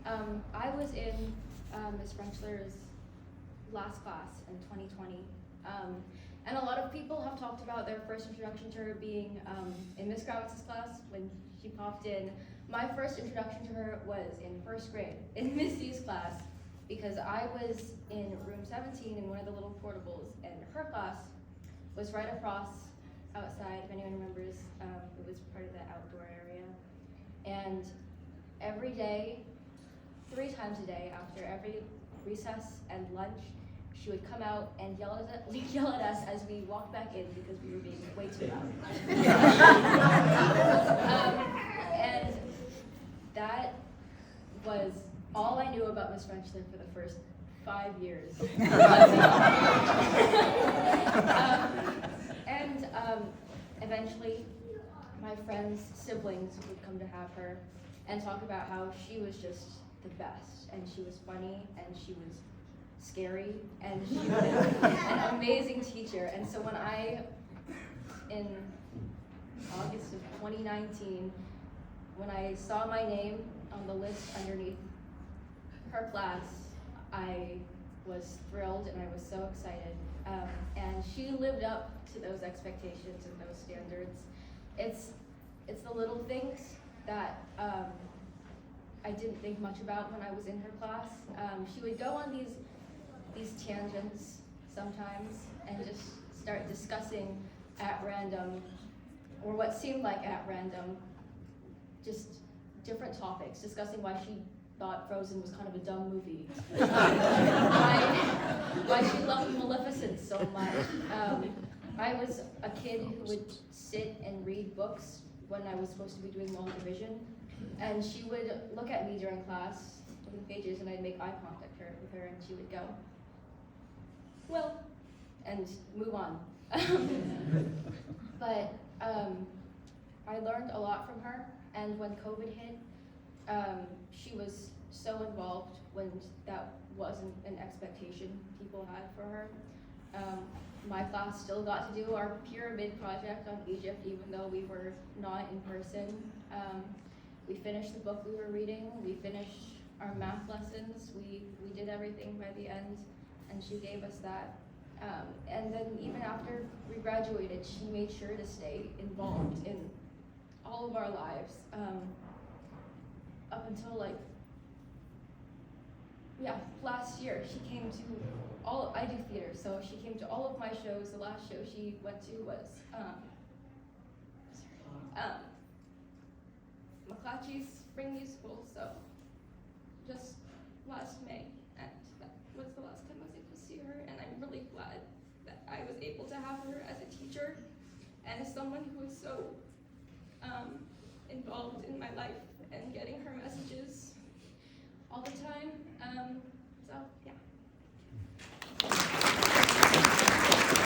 I was in Ms. Frenchler's last class in 2020. And a lot of people have talked about their first introduction to her being in Miss Krawitz's class when she popped in. My first introduction to her was in first grade in Miss Yu's class because I was in room 17 in one of the little portables, and her class was right across outside, if anyone remembers. It was part of the outdoor area. And every day, 3 times a day, after every recess and lunch, she would come out and yell at us as we walked back in because we were being way too loud. And that was all I knew about Miss Frenchler for the first 5 years. Eventually, my friends' siblings would come to have her and talk about how she was just the best, and she was funny, and she was scary, and she was an amazing teacher. And so when in August of 2019, when I saw my name on the list underneath her class, I was thrilled and I was so excited. And she lived up to those expectations and those standards. It's the little things that I didn't think much about when I was in her class. She would go on these tangents sometimes and just start discussing at random, or what seemed like at random, just different topics, discussing why she thought Frozen was kind of a dumb movie, why she loved Maleficent so much. I was a kid who would sit and read books when I was supposed to be doing long division, and she would look at me during class, looking pages, and I'd make eye contact with her, and she would go, well, and move on. But I learned a lot from her, and when COVID hit, she was so involved when that wasn't an expectation people had for her. My class still got to do our pyramid project on Egypt, even though we were not in person. We finished the book we were reading, we finished our math lessons, we did everything by the end, and she gave us that. And then even after we graduated, she made sure to stay involved in all of our lives, up until last year. She came to I do theater, so she came to all of my shows. The last show she went to was McClatchy's Spring Musical, so just last May, and that was the last time I was able to see her, and I'm really glad that I was able to have her as a teacher and as someone who was so involved in my life and getting her messages all the time. So